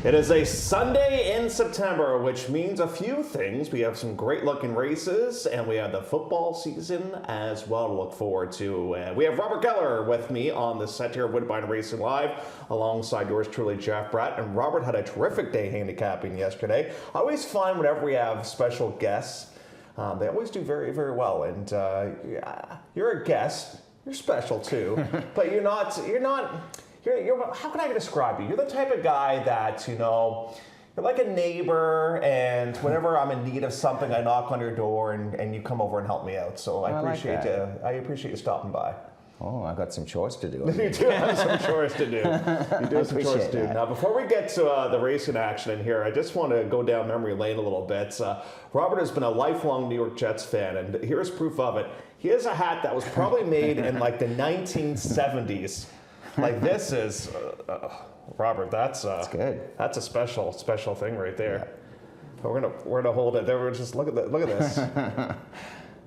It is a Sunday in September, which means a few things. We have some great looking races, and we have the football season as well to look forward to. We have Robert Geller with me on the set here at Woodbine Racing Live, alongside yours truly, Jeff Bratt. And Robert had a terrific day handicapping yesterday. I always find whenever we have special guests, they always do very, very well. And you're a guest, you're special too, but you're not. How can I describe you? You're the type of guy that, you're like a neighbor, and whenever I'm in need of something, I knock on your door and you come over and help me out. So I appreciate you stopping by. Oh, I've got some chores to do. You do have some chores to do. You do have some chores to do. Now, before we get to the racing action in here, I just want to go down memory lane a little bit. Robert has been a lifelong New York Jets fan, and here's proof of it. He has a hat that was probably made in like the 1970s. Like this is, Robert. That's good. That's a special thing right there. Yeah. We're gonna hold it. There. We're just look at this,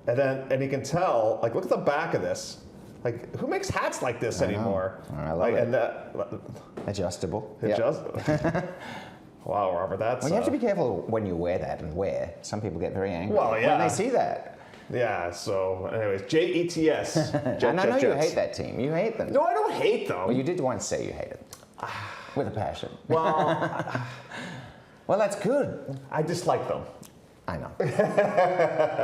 and you can tell. Like, look at the back of this. Like, who makes hats like this anymore? I love it. And adjustable. Adjustable. Wow, Robert. That's. Well, you have to be careful when you wear that and wear. Some people get very angry when they see that. Yeah, so anyways, JETS. And I know you hate that team. You hate them. No, I don't hate them. Well, you did once say you hated them. With a passion. Well, well, that's good. I dislike them. I know.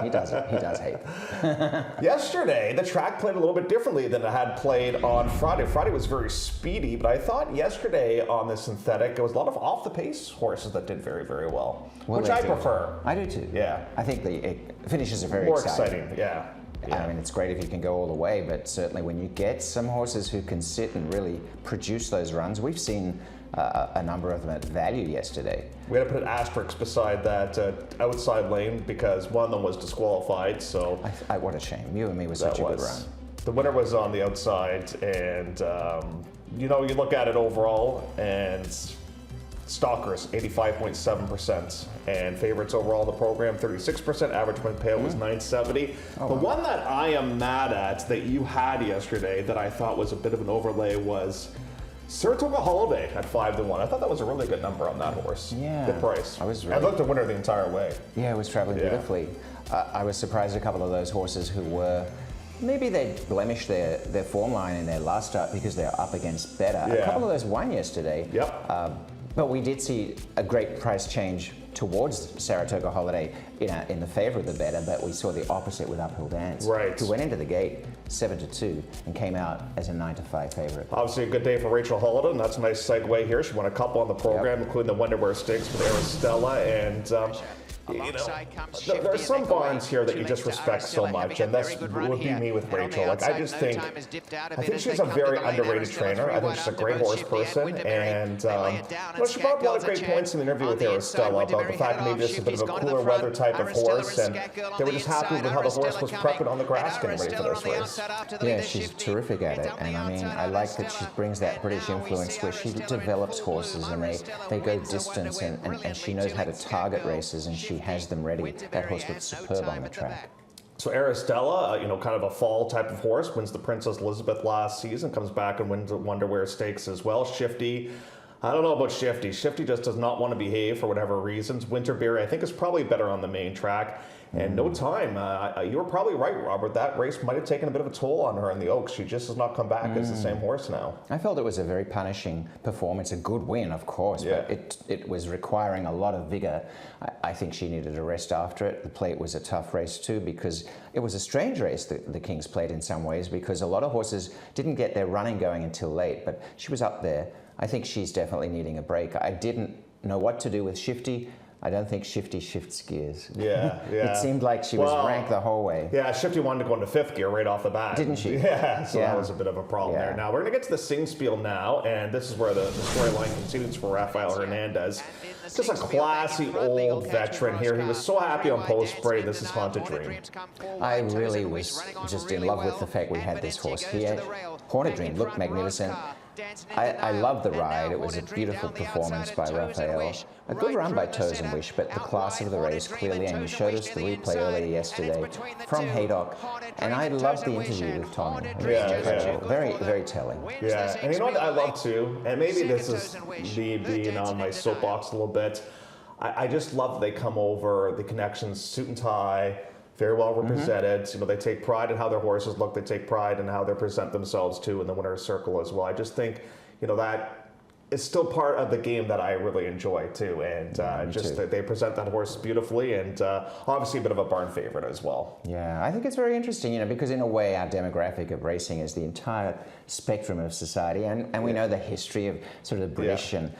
He does hate them. Yesterday, the track played a little bit differently than it had played on Friday. Friday was very speedy, but I thought yesterday on the synthetic, there was a lot of off-the-pace horses that did very, very well, which I prefer. I do too. Yeah. I think the finishes are very more exciting. Yeah. I mean, it's great if you can go all the way, but certainly when you get some horses who can sit and really produce those runs, we've seen a number of them at value yesterday. We had to put an asterisk beside that outside lane because one of them was disqualified. So what a shame. You and Me was such a good run. The winner was on the outside, and you look at it overall, and stalkers 85.7%, and favorites overall in the program 36%. Average win payout was $970. The one that I am mad at that you had yesterday that I thought was a bit of an overlay was Saratoga Holiday at 5-1. I thought that was a really good number on that horse. Yeah. Good price. I looked the winner the entire way. Yeah, it was traveling beautifully. I was surprised a couple of those horses who were, maybe they blemished their form line in their last start because they're up against better. Yeah. A couple of those won yesterday. Yep. But we did see a great price change towards Saratoga Holiday in the favor of the better, but we saw the opposite with Uphill Dance, who went into the gate 7-2 and came out as a 9-5 favorite. Obviously a good day for Rachel Holiday, and that's a nice segue here. She won a couple on the program, including the Wonderwear Stakes with Aristella, and there are some barns here that you just respect so much, and that would be me with Rachel. Like, I think she's a very underrated trainer. I think she's a great horse person, and she brought up a lot of great points in the interview with Aristella about the fact maybe this is a bit of a cooler weather type of horse, and they were just happy with how the horse was prepping on the grass getting ready for this race. Yeah, she's terrific at it, and I mean, I like that she brings that British influence where she develops horses and they go distance, and she knows how to target races, and she has them ready. That horse looks superb on the track. So Aristella, kind of a fall type of horse, wins the Princess Elizabeth last season, comes back and wins the Wonderwear Stakes as well. Shifty, I don't know about Shifty. Shifty just does not want to behave for whatever reasons. Winterberry, I think, is probably better on the main track. And No Time, you were probably right, Robert. That race might have taken a bit of a toll on her in the Oaks. She just has not come back as the same horse now. I felt it was a very punishing performance. A good win, of course, but it was requiring a lot of vigor. I think she needed a rest after it. The Plate was a tough race too, because it was a strange race, the King's Plate, in some ways, because a lot of horses didn't get their running going until late, but she was up there. I think she's definitely needing a break. I didn't know what to do with Shifty. I don't think Shifty shifts gears. Yeah. It seemed like she was ranked the whole way. Yeah, Shifty wanted to go into fifth gear right off the bat. Didn't she? Yeah, so that was a bit of a problem there. Now, we're going to get to the Singspiel now, and this is where the storyline continues for Rafael Hernandez. Just a classy old veteran here. He was so happy on post-spray. This is Haunted Dream. I really was just in love with the fact we had this horse here. Haunted Dream looked magnificent. I love the ride. It was a beautiful performance by Raphael. A good run by Toes and Wish, but the class of the race clearly, and you showed us the replay earlier yesterday from Haydock, and I loved the interview with Tommy. It was incredible. Very, very telling. Yeah, and you know what I love too, and maybe this is me being on my soapbox a little bit, I just love that they come over, the connections, suit and tie, very well represented. You know, they take pride in how their horses look. They take pride in how they present themselves too in the winner's circle as well. I just think, you know, that is still part of the game that I really enjoy too. And they present that horse beautifully, and obviously a bit of a barn favorite as well. Yeah, I think it's very interesting, you know, because in a way our demographic of racing is the entire spectrum of society, and we know the history of sort of the British and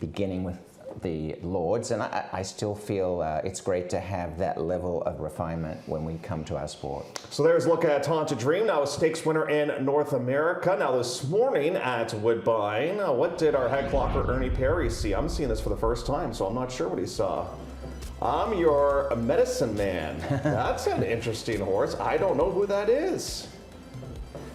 beginning with the Lords, and I still feel it's great to have that level of refinement when we come to our sport. So there's a look at Taunta Dream, now a stakes winner in North America. Now this morning at Woodbine, what did our head clocker Ernie Perry see? I'm seeing this for the first time, so I'm not sure what he saw. I'm your medicine man. That's an interesting horse. I don't know who that is.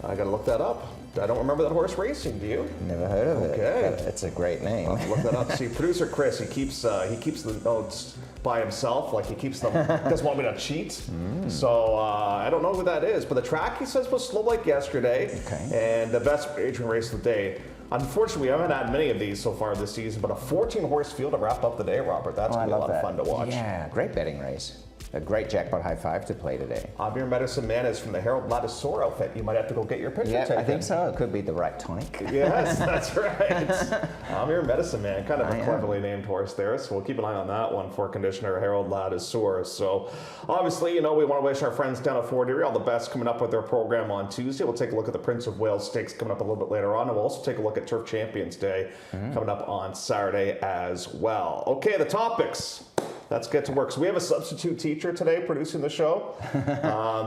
I gotta look that up. I don't remember that horse racing. Do you? Never heard of it. Okay, it's a great name. I'll look that up. See, producer Chris, he keeps the notes by himself. Like he keeps them. Doesn't want me to cheat. So I don't know who that is. But the track, he says, was slow like yesterday. Okay. And the best wagering race of the day. Unfortunately, we haven't had many of these so far this season, but a 14-horse field to wrap up the day, Robert. That's gonna be a lot of fun to watch. Yeah, great betting race. A great jackpot high five to play today. I'm your medicine man is from the Harold Ladisor outfit. You might have to go get your picture taken. I think so. It could be the right tonic. Yes, that's right. I'm your medicine man. Kind of a cleverly named horse there. So we'll keep an eye on that one for conditioner Harold Ladisor. So obviously, you know, we want to wish our friends down at Fort Erie all the best coming up with their program on Tuesday. We'll take a look at the Prince of Wales Stakes coming up a little bit later on. And we'll also take a look at Turf Champions Day coming up on Saturday as well. Okay, the topics. Let's get to work. So we have a substitute teacher today producing the show.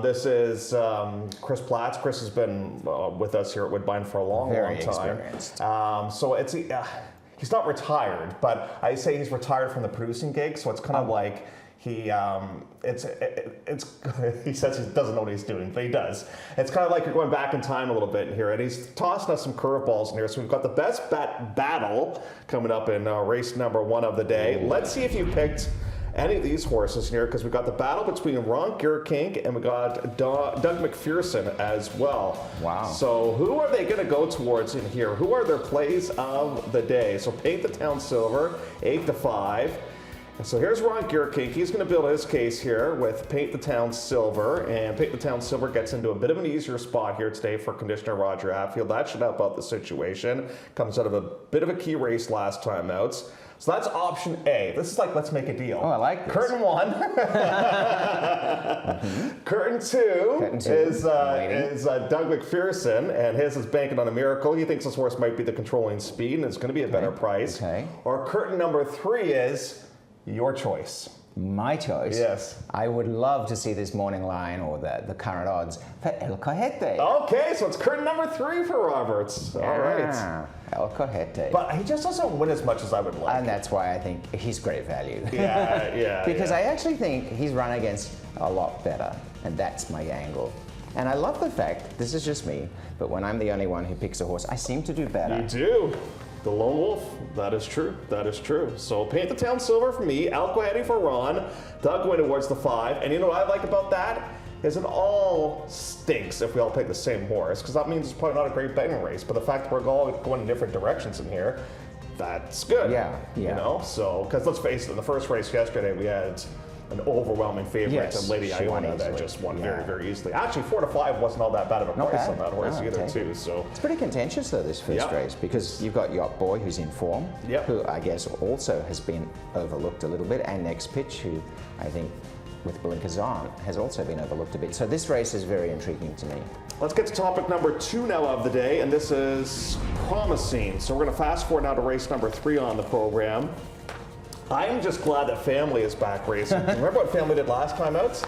This is Chris Platts. Chris has been with us here at Woodbine for a long time. Very experienced. So it's he's not retired, but I say he's retired from the producing gig. So it's kind of like he he says he doesn't know what he's doing, but he does. It's kind of like you're going back in time a little bit in here, and he's tossing us some curveballs in here. So we've got the best bet battle coming up in race number 1 of the day. Let's see if you picked any of these horses here, because we've got the battle between Ron Gierkink and we got Doug McPherson as well. Wow. So who are they going to go towards in here? Who are their plays of the day? So Paint the Town Silver, 8-5. And so here's Ron Gierkink. He's going to build his case here with Paint the Town Silver, and Paint the Town Silver gets into a bit of an easier spot here today for conditioner Roger Hatfield. That should help out the situation. Comes out of a bit of a key race last time out. So that's option A. This is like, let's make a deal. Oh, I like this. Curtain 1. Curtain 2 is Doug McPherson, and his is banking on a miracle. He thinks this horse might be the controlling speed, and it's going to be a better price. Okay. Or curtain number 3 is your choice. My choice? Yes. I would love to see this morning line or the current odds for El Cojete. Okay, so it's curtain number 3 for Roberts. All right. El Cojete. But he just doesn't win as much as I would like. And that's why I think he's great value. Yeah. Because I actually think he's run against a lot better, and that's my angle. And I love the fact, this is just me, but when I'm the only one who picks a horse, I seem to do better. You do. The lone wolf. That is true. That is true. So Paint the Town Silver for me, El Cojete for Ron, Doug going towards the 5. And you know what I like about that? Is it all stinks if we all pick the same horse, because that means it's probably not a great betting race. But the fact that we're all going in different directions in here, that's good. Yeah. You know, so, because let's face it, in the first race yesterday, we had an overwhelming favorite, and Lady Iona that just won very, very easily. Actually, 4-5 wasn't all that bad of a price on that horse either, too. So it's pretty contentious though, this first race, because you've got Yacht Boy, who's in form, who I guess also has been overlooked a little bit, and Next Pitch, who I think with blinkers on has also been overlooked a bit. So this race is very intriguing to me. Let's get to topic number 2 now of the day, and this is promising. So we're going to fast forward now to race number 3 on the program. I am just glad that Family is back racing. Remember what Family did last time out?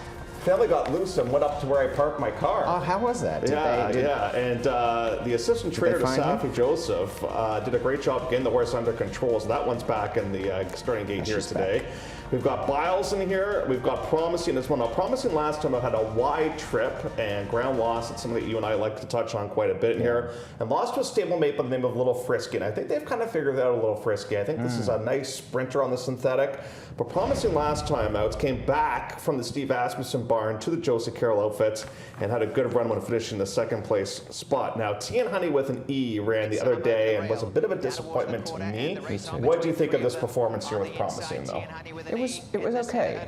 family got loose and went up to where I parked my car. Oh, how was that? And the assistant trainer to find Safi Joseph did a great job getting the horse under control. So that one's back in the starting gate here today. Back. We've got Biles in here. We've got Promising as well. Now, Promising last time I had a wide trip and ground loss. It's something that you and I like to touch on quite a bit in here. And lost to a stablemate by the name of Little Frisky. And I think they've kind of figured out a Little Frisky. I think this is a nice sprinter on the synthetic. But Promising last time out came back from the Steve Asmussen barn to the Josie Carroll outfits and had a good run when finishing the second place spot. Now, Tea and Honey with an E ran the other day and was a bit of a disappointment to me. What do you think of this performance here with Promising, though? It was okay.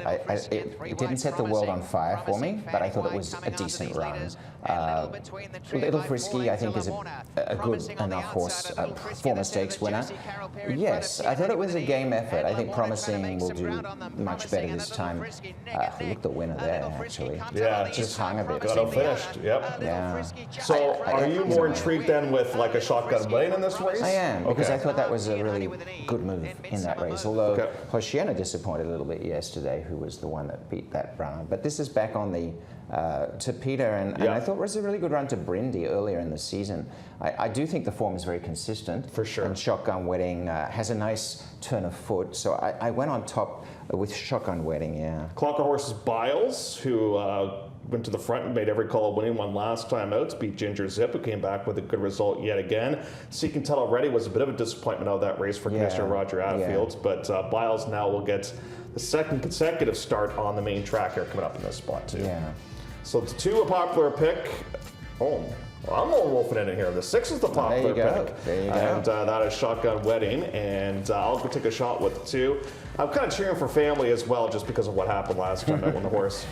It didn't set the world on fire for me, but I thought it was a decent run. Little Frisky, I think, is a good enough horse, former stakes winner. Yes, I thought it was a game effort. I think Promising will do much better this time. Look, the winner there, actually. Yeah, just hung a bit. Got out finished. Yep. Yeah. So, are you more intrigued then with like a shotgun lane in this race? I am, because I thought that was a really good move in that race. Although Hoshiana disappointed a little bit yesterday, who was the one that beat that run. But this is back on the to Peter, and I thought it was a really good run to Brindy earlier in the season. I do think the form is very consistent. For sure. And Shotgun Wedding has a nice turn of foot. So I went on top with Shotgun Wedding, yeah. Clocker horses Biles, who went to the front and made every call winning one last time out, beat Ginger Zip, who came back with a good result yet again. Seek and Tell Already was a bit of a disappointment out of that race for Commissioner Roger Atfield, but Biles now will get the second consecutive start on the main track here coming up in this spot too. Yeah. So the 2 a popular pick. Oh, well, I'm all wolfing in here. The 6 is the popular pick. There you go. And that is Shotgun Wedding. And I'll go take a shot with the 2. I'm kind of cheering for Family as well, just because of what happened last time when the horse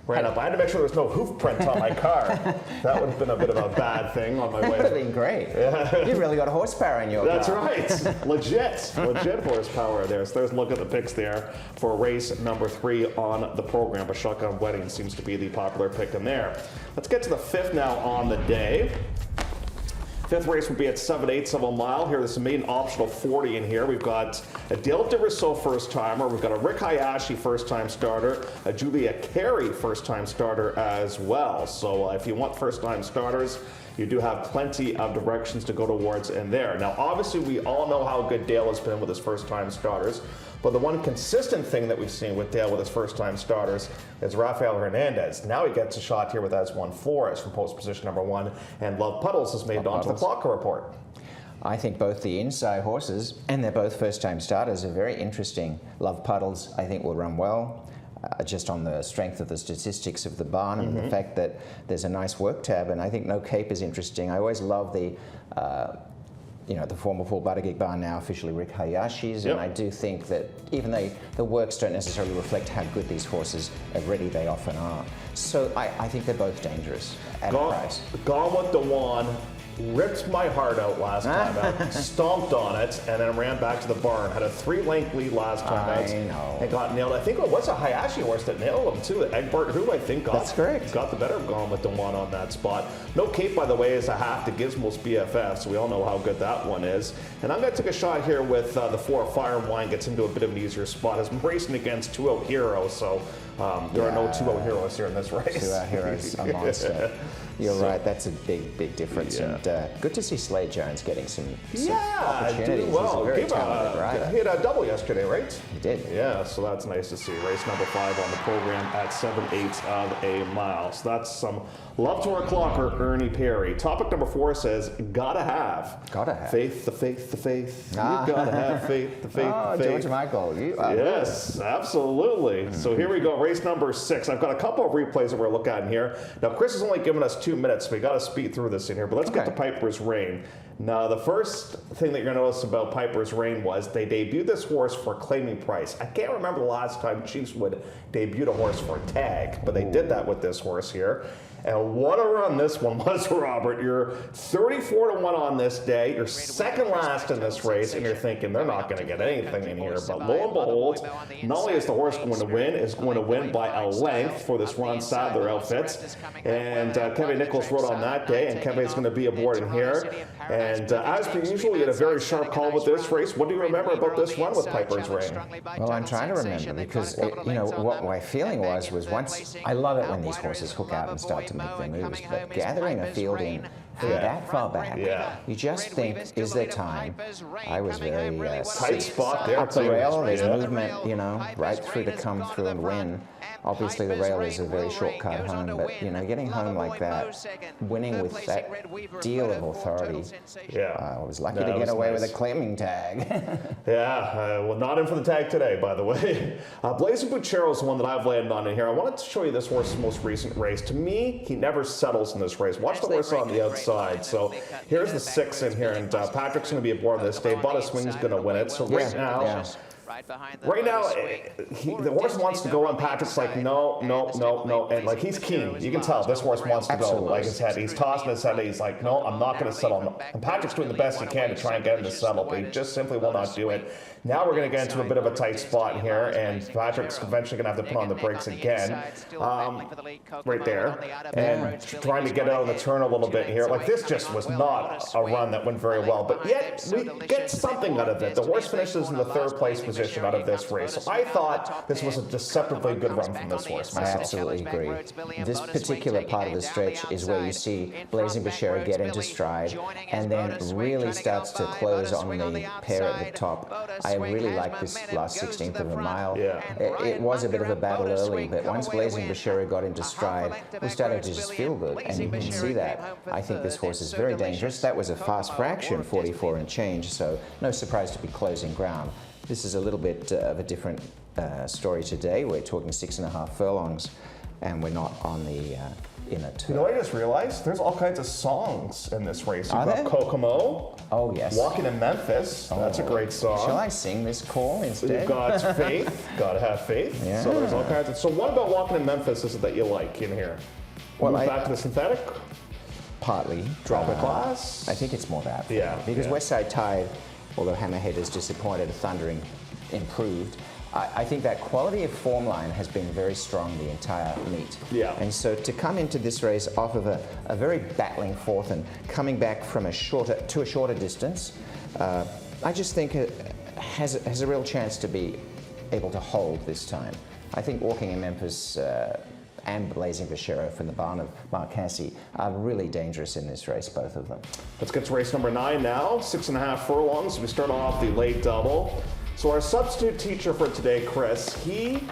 ran up. I had to make sure there was no hoof print on my car. That would have been a bit of a bad thing on my way. That would have been great. Yeah. You really got horsepower in your car. That's right. Legit horsepower there. So there's a look at the picks there for race number 3 on the program. But Shotgun Wedding seems to be the popular pick in there. Let's get to the 5th now on the day. 5th race would be at 7/8 of a mile. Here, there's a maiden optional 40 in here. We've got a Dale de Rousseau first timer. We've got a Rick Hayashi first time starter, a Julia Carey first time starter as well. So if you want first time starters, you do have plenty of directions to go towards in there. Now, obviously, we all know how good Dale has been with his first time starters. But the one consistent thing that we've seen with Dale with his first-time starters is Rafael Hernandez. Now he gets a shot here with As One Flores from post position number 1, and Love Puddles has made it onto the Clocker report. I think both the inside horses, and they're both first-time starters, are very interesting. Love Puddles, I think, will run well. Just on the strength of the statistics of the barn and the fact that there's a nice work tab, and I think No Cape is interesting. I always love the the former Paul Buttigieg barn, now officially Rick Hayashi's, and I do think that even though the works don't necessarily reflect how good these horses already they often are. So I think they're both dangerous at a price. Gone with the Wand. Ripped my heart out last time out, stomped on it, and then ran back to the barn. Had a 3-length lead last time out. I know. And got nailed. I think it was a Hayashi horse that nailed him too. Egbert, who I think got the better of Gone with the Wand on that spot. No Cape, by the way, is a half to Gizmo's BFF, so we all know how good that one is. And I'm going to take a shot here with the 4 Fire and Wine. Gets into a bit of an easier spot. As I'm racing against 2-0 Hero, so there are no 2-0 heroes here in this race. 2-0 Heroes, a monster. You're right, that's a big difference. Yeah. And good to see Slade Jones getting some doing opportunities. well. He's a very talented rider. He had a double yesterday, right? He did. Yeah, so that's nice to see. Race number 5 on the program at 7/8 of a mile. So that's some love to our clocker, Ernie Perry. Topic number 4 says, gotta have. Faith, the faith, the faith. You gotta have faith, the faith, the faith. George Michael. Yes, absolutely. So here we go, race number 6. I've got a couple of replays that we're looking at in here. Now, Chris has only given us 2 minutes, so we got to speed through this in here. But let's get to Piper's Reign. Now, the first thing that you're going to notice about Piper's Reign was they debuted this horse for a claiming price. I can't remember the last time Chiefswood debuted a horse for a tag, but they did that with this horse here. And what a run this one was, Robert. You're 34-1 on this day. You're second last in this race, and you're thinking they're not going to get anything in here. But lo and behold, not only is the horse going to win, it's going to win by a length for this Ron Sadler outfits. And Kevin Nichols rode on that day, and Kevin's going to be aboard in here. And as per usual, we had a very sharp call with this race. What do you remember about this run with Piper's Reign? Well, I'm trying to remember because, what my feeling was once, I love it when these horses hook out and start to make their moves, but gathering a field in that far back, you just think, is there time? I was very tight spot there. Up the rail, there's movement, right through to come through and win. Obviously, the rail is a very short cut home, but getting home like that, winning with that deal of authority, I was lucky to get away with a claiming tag. Well, not in for the tag today, by the way. Blazing Buchero is the one that I've landed on in here. I wanted to show you this horse's most recent race. To me, he never settles in this race. Watch the horse on the outside. So here's the 6 in here, and Patrick's going to be aboard this day. Butta Swing's going to win it. So right now, the horse wants to go, and Patrick's like, no, and like he's keen. You can tell this horse wants to go. Like his head, he's tossing his head. He's like, no, I'm not going to settle. And Patrick's doing the best he can to try and get him to settle, but he just simply will not do it. Now we're going to get into a bit of a tight spot here, and Patrick's eventually going to have to put on the brakes again, right there, and trying to get out of the turn a little bit here. Like this just was not a run that went very well, but yet we get something out of it. The horse finishes in the 3rd place position out of this race. So I thought this was a deceptively good run from this horse myself. I absolutely agree. This particular part of the stretch is where you see Blazing Buchero get into stride and then really starts to close on the pair at the top. I really like this last 16th of a mile. It was a bit of a battle early, but once Blazing Buchero got into stride, we started to just feel good, and you can see that. I think this horse is very dangerous. That was a fast fraction, 44 and change, so no surprise to be closing ground. This is a little bit of a different story today. We're talking 6.5 furlongs, and we're not on the inner turn. You know what I just realized? There's all kinds of songs in this race. You've got Kokomo. Oh, yes. Walking in Memphis. That's a great song. Shall I sing this call instead? You've got Faith. Gotta have faith. Yeah. So there's all kinds of... So what about Walking in Memphis is it that you like in here? Well, Move back to the synthetic? Partly. Drop a class? I think it's more that. Yeah. Because Westside Tide, although Hammerhead is disappointed, Thundering improved. I think that quality of form line has been very strong the entire meet. Yeah. And so to come into this race off of a very battling 4th and coming back from a shorter distance, I just think it has a real chance to be able to hold this time. I think Walking in Memphis and Blazing Buchero from the barn of Mark Cassey are really dangerous in this race, both of them. Let's get to race number 9 now. 6.5 furlongs. We start off the late double. So our substitute teacher for today, Chris, he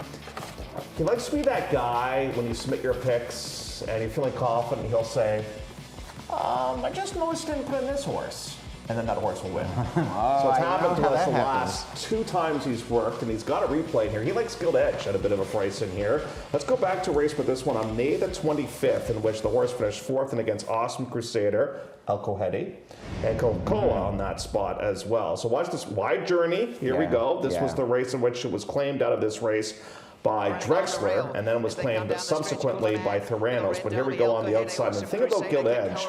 likes to be that guy when you submit your picks and you're feeling confident, he'll say, I just noticed didn't put in this horse. And then that horse will win. So it's happened to us the last 2 times he's worked, and he's got a replay here. He likes Gilt Edge at a bit of a price in here. Let's go back to race with this one on May the 25th, in which the horse finished 4th and against Awesome Crusader, El Cohedi, and Coca-Cola on that spot as well. So watch this wide journey. Here we go. This was the race in which it was claimed out of this race by Drexler, and then was claimed subsequently by Theranos. But here we go on the outside. And the thing about Gilt Edge,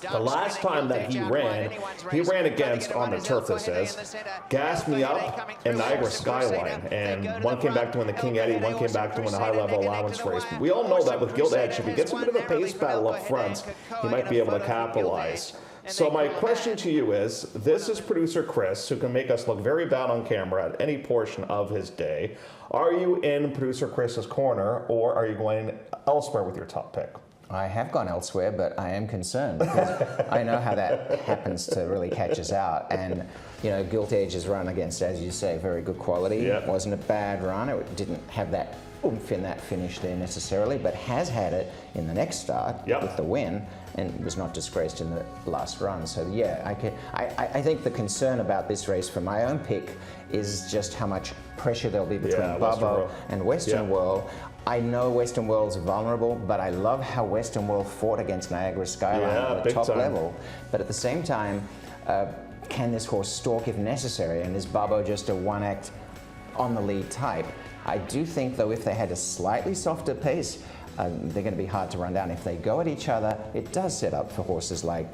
the last time that he ran against, on the turf this is, Gas Me Up and Niagara Skyline. And one came back to win the King Eddie, one came back to win the high-level allowance race. But we all know that with Gilt Edge, if he gets a bit of a pace battle up front, he might be able to capitalize. So my question to you is, this is producer Chris, who can make us look very bad on camera at any portion of his day. Are you in producer Chris's corner, or are you going elsewhere with your top pick? I have gone elsewhere, but I am concerned because I know how that happens to really catch us out. And, Gilt Edge is run against, as you say, very good quality. It wasn't a bad run. It didn't have that oomph in that finish there necessarily, but has had it in the next start with the win, and was not disgraced in the last run. So I think the concern about this race for my own pick is just how much pressure there'll be between Bubbo and Western World. I know Western World's vulnerable, but I love how Western World fought against Niagara Skyline at the top level. But at the same time, can this horse stalk if necessary? And is Bubbo just a one-act on the lead type? I do think, though, if they had a slightly softer pace, they're going to be hard to run down. If they go at each other, it does set up for horses like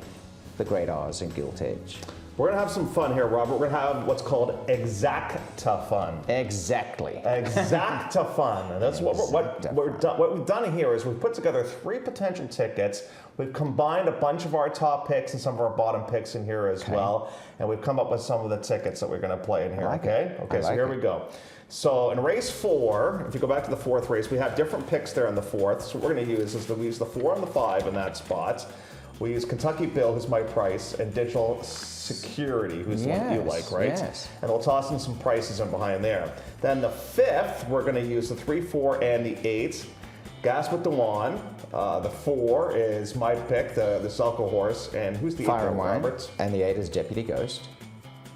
the Great Oz and Gilt Edge. We're going to have some fun here, Robert. We're going to have what's called exacta fun. Exactly. Exacta fun. And that's what we've done here is we've put together 3 potential tickets. We've combined a bunch of our top picks and some of our bottom picks in here as well. And we've come up with some of the tickets that we're going to play in here, okay? Okay, so here we go. So in race 4, if you go back to the 4th race, we have different picks there in the 4th. So what we're going to use is we use the 4 and the 5 in that spot. We use Kentucky Bill, who's my price, and Digital Security, who's the one you like, right? Yes. And we'll toss in some prices in behind there. Then the 5th, we're going to use the 3, 4, and the 8. Gas with Dewan. The 4 is my pick, the Selco horse. And who's the 8 Fire and Wine. Roberts? And the 8 is Deputy Ghost.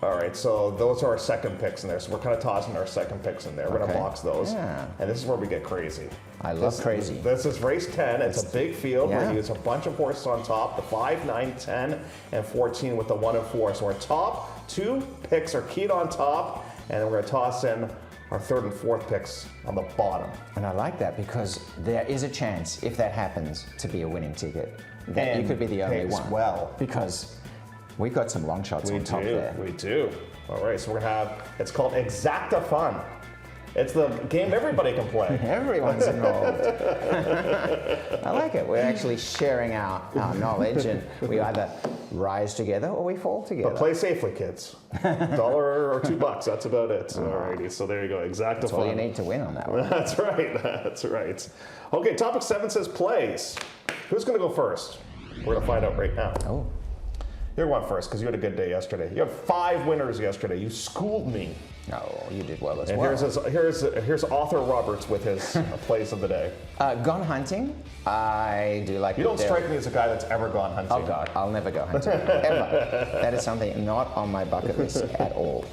All right, so those are our second picks in there. So we're kind of tossing our second picks in there. We're going to box those. Yeah. And this is where we get crazy. I love crazy. This is race 10. It's a big field. Yeah. We're going to use a bunch of horses on top, the 5, 9, 10, and 14 with the 1 and 4. So our top 2 picks are keyed on top, and then we're going to toss in our 3rd and 4th picks on the bottom. And I like that because there is a chance, if that happens, to be a winning ticket, that And you could be the only picks one. well. Because we've got some long shots on top there. We do. All right, so we're going to have, it's called Exacta Fun. It's the game everybody can play. Everyone's involved. I like it. We're actually sharing our knowledge, and we either rise together or we fall together. But play safely, kids. $1 or $2, that's about it. Alrighty, so there you go, Exacta That's Fun. all you need to win on that one. That's right, that's right. Okay, topic 7 says plays. Who's going to go first? We're going to find out right now. Oh. You're going first because you had a good day yesterday. You had 5 winners yesterday. You schooled me. No, you did well as And well. here's Arthur Roberts with his plays of the day. Gone hunting. I do like. You don't strike me as a guy that's ever gone hunting. Oh God, I'll never go hunting ever. That is something not on my bucket list at all.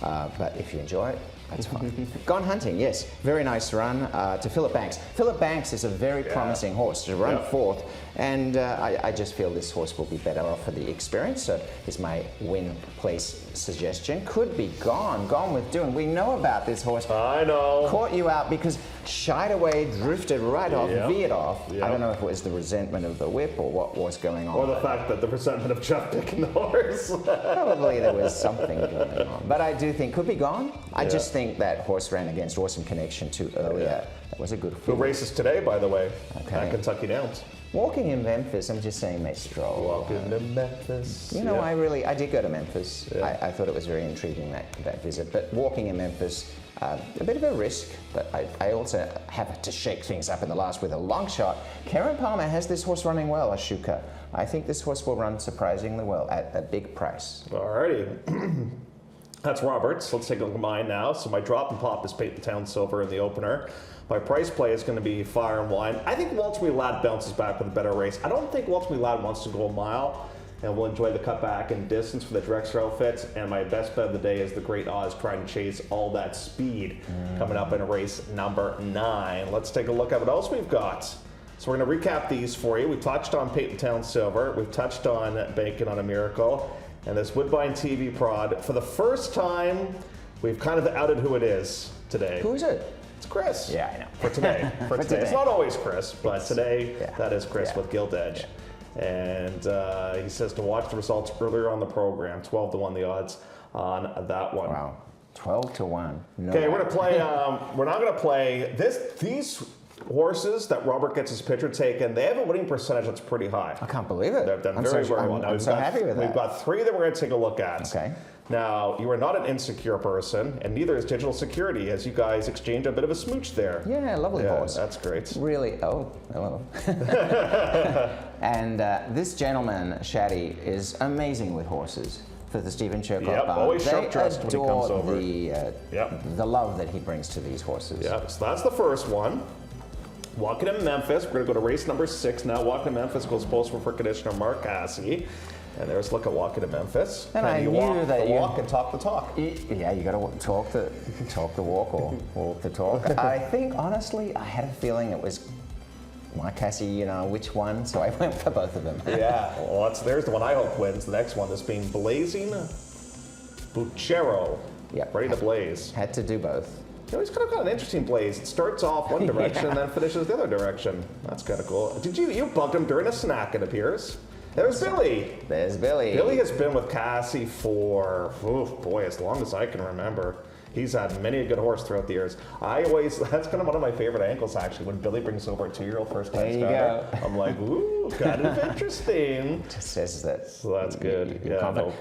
But if you enjoy it, that's fine. Gone hunting, yes. Very nice run to Philip Banks. Philip Banks is a very promising horse to run 4th, and I just feel this horse will be better off for the experience. So is my win place suggestion. Could be Gone with Doom. We know about this horse. I know. Caught you out because shied away, drifted right off, veered off. I don't know if it was the resentment of the whip or what was going on. Or the fact that the resentment of Jeff picking the horse. Probably there was something going on. But I do think could be Gone. I just think that horse ran against Awesome Connection too earlier. That was a good Who field. races today, by the way, Okay. at Kentucky Downs. Walking in Memphis, I'm just saying they stroll. Walking to Memphis. You know, I did go to Memphis. I thought it was very intriguing, that visit. But walking in Memphis, a bit of a risk, but I also have to shake things up in the last with a long shot. Karen Palmer has this horse running well, Ashoka. I think this horse will run surprisingly well at a big price. Alrighty. That's Roberts. Let's take a look at mine now. So my drop and pop is Peyton Town Silver in the opener. My price play is going to be Fire and Wine. I think Waltzmy Lad bounces back with a better race. I don't think Waltzmy Lad wants to go a mile and will enjoy the cutback and distance for the Drexler outfits. And my best bet of the day is the Great Oz trying to chase all that speed coming up in race number 9. Let's take a look at what else we've got. So we're going to recap these for you. We touched on Peyton Town Silver. We've touched on Banking on a Miracle. And this Woodbine TV prod. For the first time, we've kind of outed who it is today. Who is it? It's Chris. Yeah, I know. For today. For today. today. It's not always Chris, but today that is Chris Yeah. with Gilt Edge. And he says to watch the results earlier on the program. 12 to 1 the odds on that one. Wow. 12 to 1. No. Okay, we're gonna play. We're not gonna play these horses that Robert gets his picture taken. They have a winning percentage that's pretty high. I can't believe it. They've done I'm very so, well. Now I'm so happy with that. We've got 3 that we're going to take a look at. Okay. Now, you are not an insecure person, and neither is Digital Security, as you guys exchange a bit of a smooch there. Yeah, lovely horse. That's great. Really, oh, hello. And this gentleman, Shaddy, is amazing with horses for the Stephen Churkoff Yep, barn. always They sharp-dressed when he comes adore over. the love that he brings to these horses. Yeah, so that's the first one. Walking in Memphis. We're going to go to race number 6 now. Walking in Memphis goes postal for conditioner Mark Cassidy. And there's a look at Walking in Memphis. And I you knew walk that the you- walk and talk the talk. Yeah, you got to talk the walk or walk the talk. I think, honestly, I had a feeling it was Mark Cassidy, you know, which one, so I went for both of them. Yeah, well, there's the one I hope wins. The next one, this being Blazing Buchero. Yep. Ready to blaze. Had to do both. You know, he's kind of got an interesting blaze. It starts off one direction and then finishes the other direction. That's kind of cool. You bugged him during a snack, it appears. There's Billy. There's Billy. Billy has been with Cassie for, as long as I can remember. He's had many a good horse throughout the years. That's kind of one of my favorite angles, actually, when Billy brings over a 2-year-old first time starter. I'm like, ooh, kind of interesting. Just says that. So that's good.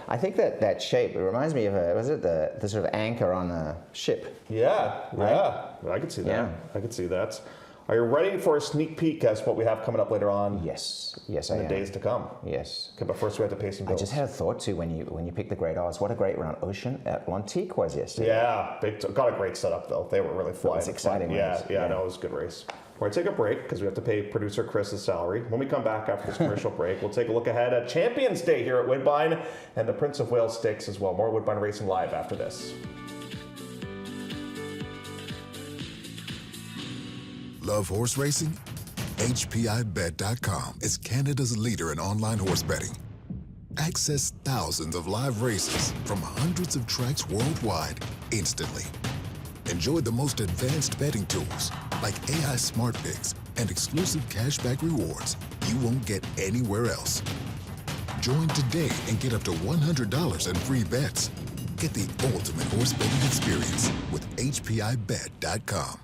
I think that shape, it reminds me of, the sort of anchor on a ship? Yeah, right? I could see that. Yeah. I could see that. Are you ready for a sneak peek as what we have coming up later on? Yes, in the days to come. Yes. Okay, but first we have to pay some bills. I just had a thought too when you picked the great odds. What a great round Ocean at L'Antique was yesterday. Yeah, got a great setup though. They were really flying. It was exciting. Yeah, no, it was a good race. We're going to take a break because we have to pay producer Chris's salary. When we come back after this commercial break, we'll take a look ahead at Champions Day here at Woodbine and the Prince of Wales Stakes as well. More Woodbine Racing Live after this. Love horse racing? HPIBet.com is Canada's leader in online horse betting. Access thousands of live races from hundreds of tracks worldwide instantly. Enjoy the most advanced betting tools like AI Smart Picks and exclusive cashback rewards you won't get anywhere else. Join today and get up to $100 in free bets. Get the ultimate horse betting experience with HPIBet.com.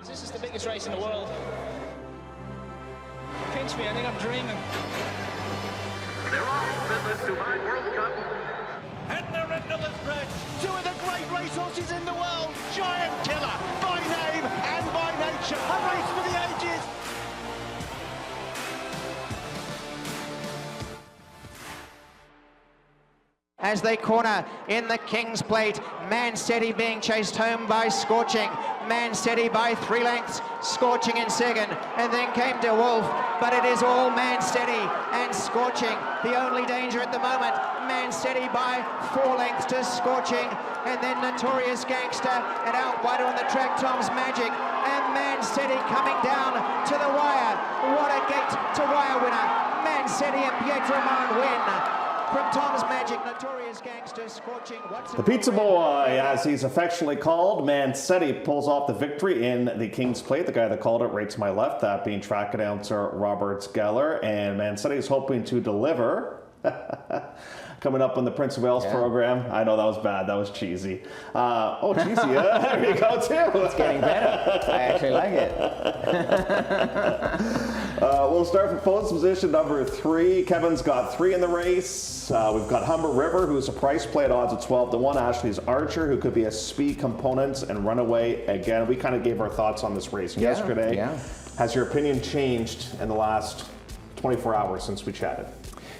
This is the biggest race in the world. Pinch me, I think I'm dreaming. They're off, Memphis Dubai World Cup. And they're into the stretch. Two of the great racehorses in the world. Giant Killer, by name and by nature. A race for the ages. As they corner in the King's Plate, Mancetti being chased home by Scorching. Mancetti by 3 lengths, Scorching in second, and then came DeWolf, but it is all Mancetti and Scorching. The only danger at the moment, Mancetti by 4 lengths to Scorching, and then Notorious Gangster, and out wider on the track, Tom's Magic, and Mancetti coming down to the wire. What a gate to wire winner. Mancetti and Pietro Mon win. From Tom's Magic, Notorious Gangster, Scorching. The Pizza Boy, as he's affectionately called, Mancetti pulls off the victory in the King's Plate. The guy that called it right to my left, that being track announcer Robert Geller. And Mancetti is hoping to deliver. Coming up on the Prince of Wales program. I know that was bad. That was cheesy. Cheesy. There you go, too. It's getting better. I actually like it. We'll start from post position number 3. Kevin's got 3 in the race. We've got Humber River, who's a price play at odds of 12-1. Ashley's Archer, who could be a speed component and runaway again. We kind of gave our thoughts on this race yesterday. Yeah. Has your opinion changed in the last 24 hours since we chatted?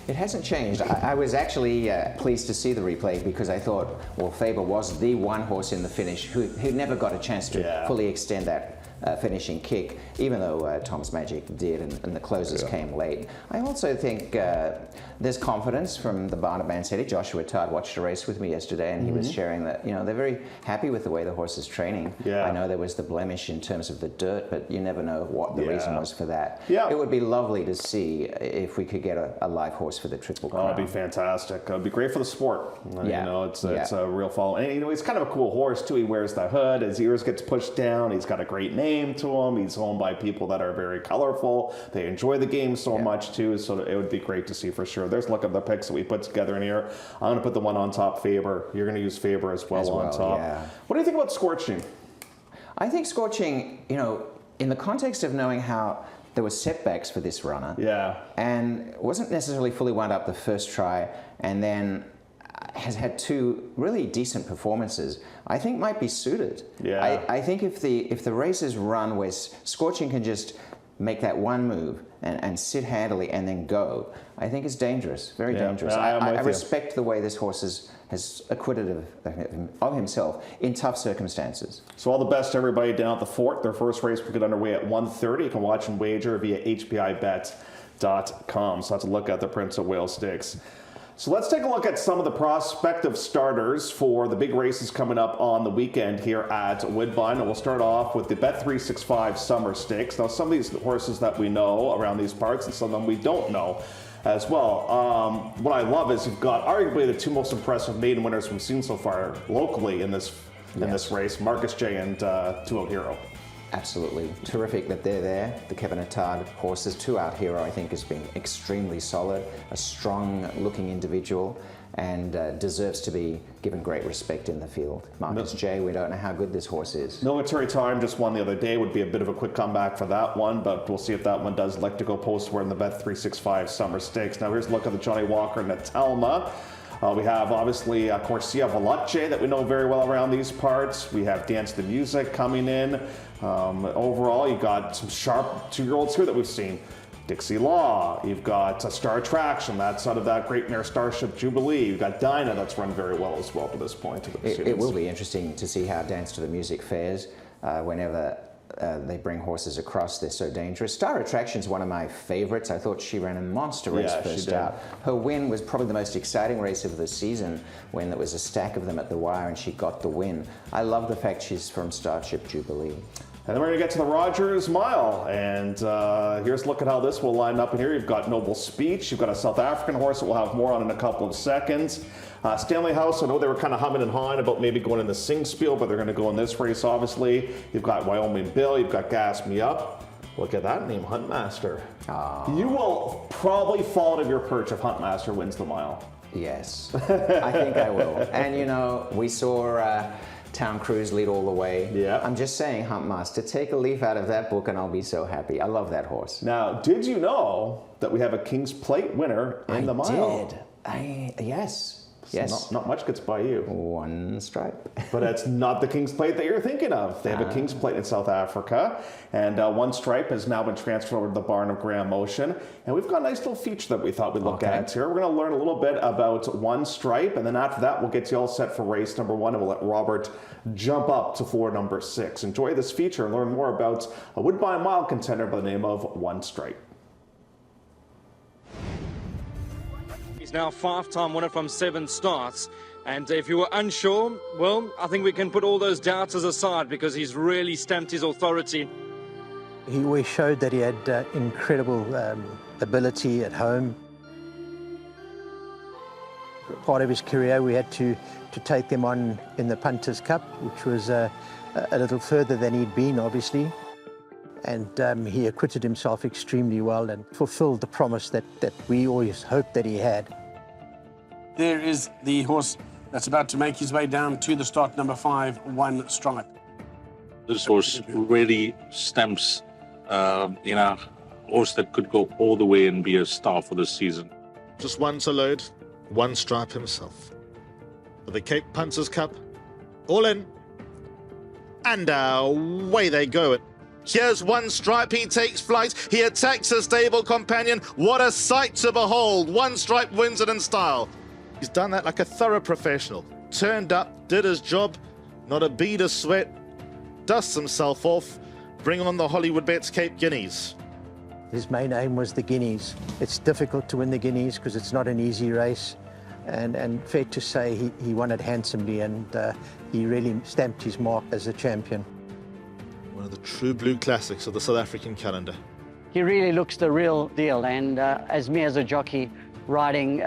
It hasn't changed. I was actually pleased to see the replay because I thought, well, Faber was the one horse in the finish who never got a chance to fully extend that finishing kick, even though Tom's Magic did and the closes came late. I also think there's confidence from the barn of Mancetti. Joshua Todd watched a race with me yesterday and he was sharing that, they're very happy with the way the horse is training. Yeah. I know there was the blemish in terms of the dirt, but you never know what the reason was for that. Yeah. It would be lovely to see if we could get a live horse for the Triple Crown. Oh, it'd be fantastic. It'd be great for the sport. It's a real follow. And he's kind of a cool horse too. He wears the hood. His ears gets pushed down. He's got a great name to him. He's owned by people that are very colorful. They enjoy the game so much too. So it would be great to see for sure. There's a look at the picks that we put together in here. I'm going to put the one on top, Faber. You're going to use Faber as well on top. Yeah. What do you think about Scorching? I think Scorching, in the context of knowing how there were setbacks for this runner. Yeah. And wasn't necessarily fully wound up the first try, and then has had 2 really decent performances, I think might be suited. Yeah. I think if the race is run where Scorching can just make that one move and sit handily and then go, I think is dangerous, very dangerous. I respect the way this horse has acquitted of himself in tough circumstances. So all the best to everybody down at the Fort. Their first race will get underway at 1:30. You can watch and wager via HPIBet.com. So that's a look at the Prince of Wales Stakes. So let's take a look at some of the prospective starters for the big races coming up on the weekend here at Woodbine. And we'll start off with the Bet365 Summer Stakes. Now, some of these horses that we know around these parts and some of them we don't know as well. What I love is you've got arguably the two most impressive maiden winners we've seen so far locally in this race, Marcus J and Two Out Hero. Absolutely. Terrific that they're there. The Kevin Attard horses. Two Out Hero, I think, has been extremely solid, a strong-looking individual, and deserves to be given great respect in the field. Marcus J, we don't know how good this horse is. Military Time just won the other day. Would be a bit of a quick comeback for that one, but we'll see if that one does elect to go postward in the Bet365 Summer Stakes. Now here's a look at the Johnny Walker Natalma. We have, obviously, Corsia Valace that we know very well around these parts. We have Dance the Music coming in. Overall, you've got some sharp two-year-olds here that we've seen. Dixie Law. You've got Star Attraction. That's out of that great mare Starship Jubilee. You've got Dinah that's run very well as well to this point. It will be interesting to see how Dance to the Music fares whenever they bring horses across. They're so dangerous. Star Attraction's one of my favorites. I thought she ran a monster race first out. Her win was probably the most exciting race of the season when there was a stack of them at the wire and she got the win. I love the fact she's from Starship Jubilee. And then we're going to get to the Rogers Mile, and here's a look at how this will line up in here. You've got Noble Speech, you've got a South African horse that we'll have more on in a couple of seconds. Stanley House, I know they were kind of humming and hawing about maybe going in the Sing Spiel, but they're going to go in this race, obviously. You've got Wyoming Bill, you've got Gas Me Up. Look at that name, Huntmaster. You will probably fall out of your perch if Huntmaster wins the mile. Yes, I think I will. And you know, we saw Town Cruise lead all the way. Yeah. I'm just saying, Huntmaster, take a leaf out of that book and I'll be so happy. I love that horse. Now, did you know that we have a King's Plate winner in the mile? Yes. Yes. Not much gets by you. One Stripe. But it's not the King's Plate that you're thinking of. They have a King's Plate in South Africa, and One Stripe has now been transferred over to the barn of Graham Motion. And we've got a nice little feature that we thought we'd look at here. We're going to learn a little bit about One Stripe, and then after that, we'll get you all set for race number 1, and we'll let Robert jump up to floor number 6. Enjoy this feature and learn more about a Woodbine Mile contender by the name of One Stripe. He's now 5-time winner from 7 starts. And if you were unsure, well, I think we can put all those doubters aside because he's really stamped his authority. He always showed that he had incredible ability at home. Part of his career we had to take them on in the Punters Cup, which was a little further than he'd been, obviously. And he acquitted himself extremely well and fulfilled the promise that we always hoped that he had. There is the horse that's about to make his way down to the start, number 5, One Stripe. This horse really stamps, horse that could go all the way and be a star for this season. Just one to load, One Stripe himself. For the Cape Punters Cup, all in. And away they go. Here's One Stripe, he takes flight, he attacks a stable companion. What a sight to behold. One Stripe wins it in style. He's done that like a thorough professional. Turned up, did his job, not a bead of sweat, dusts himself off, bring on the Hollywood Bets Cape Guineas. His main aim was the Guineas. It's difficult to win the Guineas because it's not an easy race. And fair to say, he won it handsomely, and he really stamped his mark as a champion. One of the true blue classics of the South African calendar. He really looks the real deal, and as me as a jockey riding,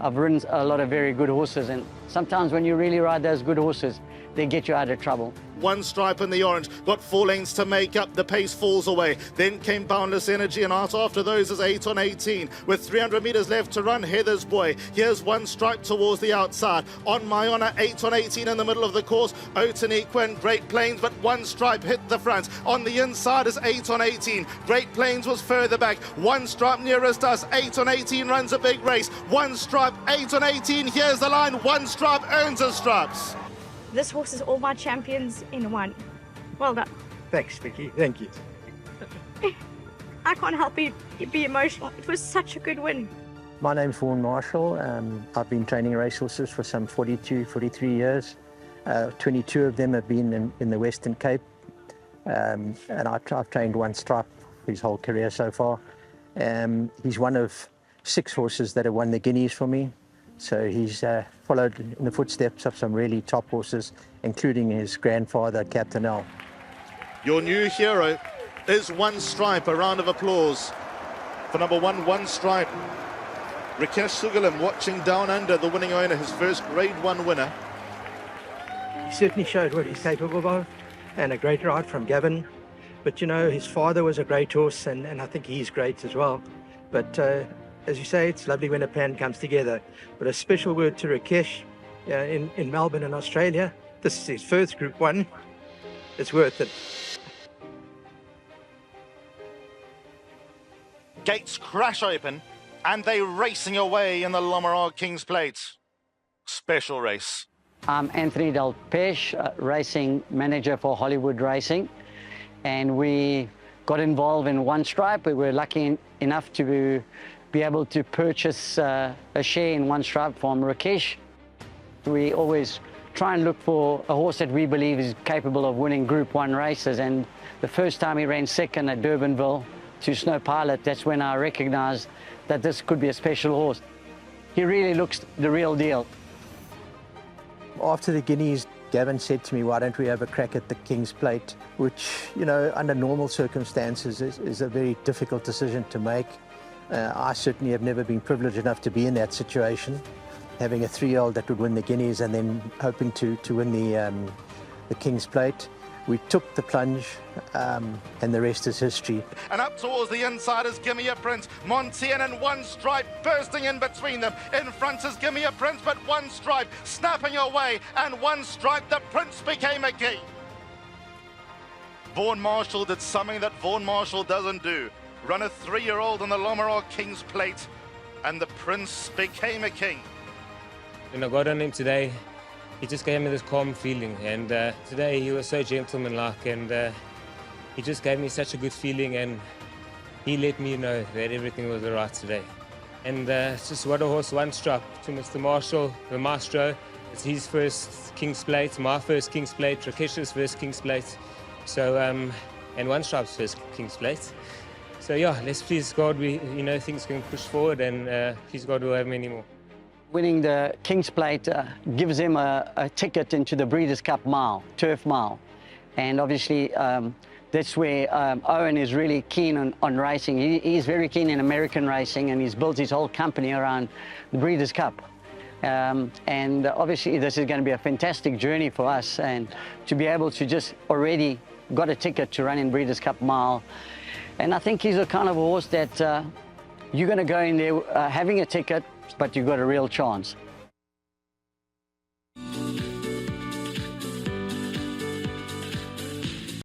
I've ridden a lot of very good horses, and sometimes when you really ride those good horses, they get you out of trouble. One Stripe in the orange, got 4 lengths to make up, the pace falls away. Then came Boundless Energy, and after those is 8 on 18. With 300 metres left to run, Heather's Boy. Here's One Stripe towards the outside. On My Honour, 8 on 18 in the middle of the course. Otaniqua and Great Plains, but One Stripe hit the front. On the inside is 8 on 18. Great Plains was further back. One Stripe nearest us, 8 on 18 runs a big race. One Stripe, 8 on 18, here's the line. One Stripe earns his stripes. This horse is all my champions in one. Well done. Thanks, Vicky. Thank you. I can't help but be emotional. It was such a good win. My name's Vaughan Marshall. I've been training racehorses for some 42, 43 years. 22 of them have been in the Western Cape. And I've trained one stripe his whole career so far. He's one of 6 horses that have won the Guineas for me. So he's followed in the footsteps of some really top horses, including his grandfather, Captain L. Your new hero is One Stripe. A round of applause for number 1, One Stripe. Rakesh Sugalam watching down under the winning owner, his first Grade 1 winner. He certainly showed what he's capable of, and a great ride from Gavin. But you know, his father was a great horse, and I think he's great as well. But as you say, it's lovely when a plan comes together. But a special word to Rakesh in Melbourne in Australia. This is his first Group 1. It's worth it. Gates crash open, and they racing away in the Lommeraw Kings Plate. Special race. I'm Anthony Del Pesh, racing manager for Hollywood Racing, and we got involved in One Stripe. We were lucky enough to be able to purchase a share in One Stripe from Rakesh. We always try and look for a horse that we believe is capable of winning Group 1 races, and the first time he ran second at Durbanville to Snow Pilot, that's when I recognized that this could be a special horse. He really looks the real deal. After the Guineas, Gavin said to me, why don't we have a crack at the King's Plate, which, you know, under normal circumstances is a very difficult decision to make. I certainly have never been privileged enough to be in that situation, having a 3-year-old that would win the Guineas and then hoping to win the King's Plate. We took the plunge, and the rest is history. And up towards the inside is Gimme a Prince. Montien and One Stripe bursting in between them. In front is Gimme a Prince, but One Stripe snapping away, and One Stripe, the Prince became a king. Vaughan Marshall did something that Vaughan Marshall doesn't do. Run a 3-year-old on the Lommeraw King's Plate, and the Prince became a king. When I got on him today, he just gave me this calm feeling, and today he was so gentlemanlike, and he just gave me such a good feeling, and he let me know that everything was all right today. And just what a horse, One Stripe, to Mr. Marshall, the maestro. It's his first King's Plate, my first King's Plate, Rakesh's first King's Plate, so and One Stripe's first King's Plate. So yeah, let's please God, things can push forward, and please God we'll have many more. Winning the King's Plate gives him a ticket into the Breeders' Cup Mile, Turf Mile. And obviously that's where Owen is really keen on racing. He's very keen in American racing, and he's built his whole company around the Breeders' Cup. And obviously this is going to be a fantastic journey for us, and to be able to just already got a ticket to run in Breeders' Cup Mile. And I think he's the kind of horse that you're going to go in there having a ticket, but you've got a real chance.